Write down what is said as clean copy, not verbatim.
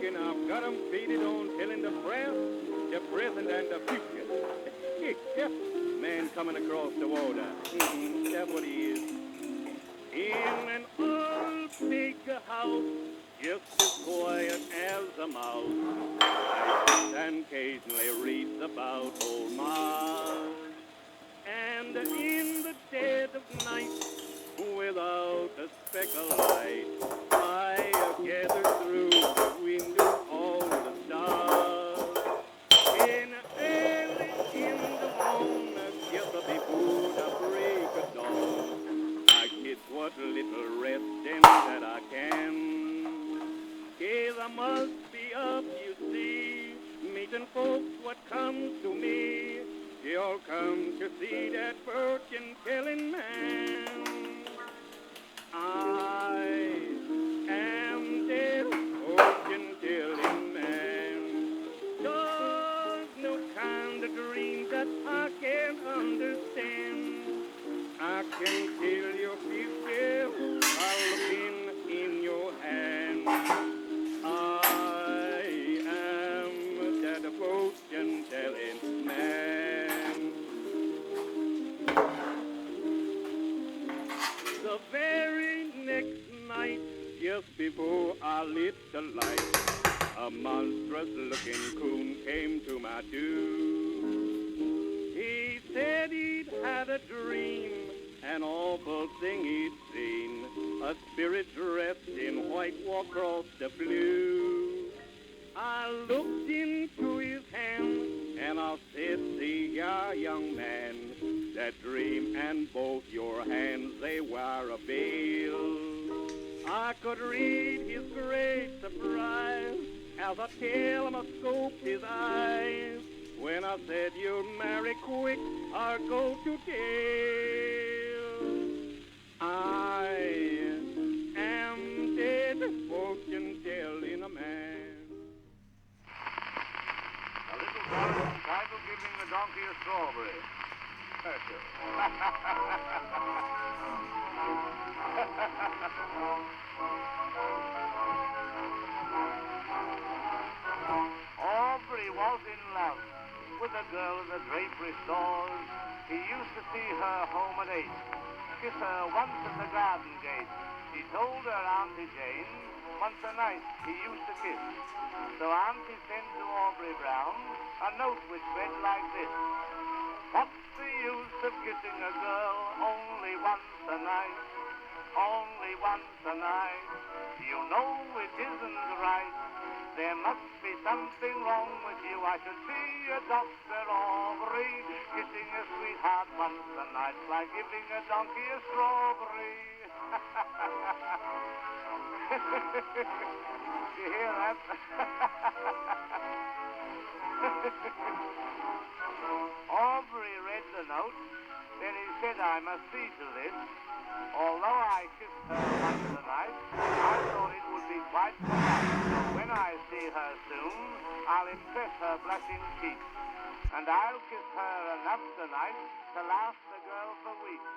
puking. I've got 'em faded on telling the past, the present, and the future. Man coming across the water. That's what he is. In an old big house, just as quiet as a mouse, I sit and occasionally reads about old Mars. And in the dead of night, without a speck of light, I gather through the window all the stars. In early in the morning, just before the break of dawn, I get what little resting that I can. 'Cause I must be up, you see, meeting folks what comes to me. They all come to see that fortune-telling man. I am the fortune-telling man. There's no kind of dream that I can't understand. I can tell your future by looking in your hand. I am that fortune-telling man. The very next night, just before I lit the light, a monstrous-looking coon came to my door. He said he'd had a dream, an awful thing he'd seen. A spirit dressed in white walk across the blue. I looked into his hand, and I said, see ya, young man, that dream and both your hands, they were a veil. I could read his great surprise as I telescoped his eyes when I said you'd marry quick or go to jail. I am dead, fortune-telling a man. A little ballad entitled Giving the Donkey a Strawberry. Aubrey was in love with a girl in the drapery stores. He used to see her home at 8, kiss her once at the garden gate. She told her Auntie Jane once a night he used to kiss. So Auntie sent to Aubrey Brown a note which read like this: what's the use of kissing a girl only once a night? Only once a night. You know it isn't right. There must be something wrong with you. I should see a doctor, Aubrey. Kissing a sweetheart once a night's like giving a donkey a strawberry. You hear that? Aubrey read the note. Then he said, I must see to this. Although I kissed her once a night, I thought it would be quite polite. So when I see her soon, I'll impress her blushing cheeks. And I'll kiss her enough tonight to last the girl for weeks.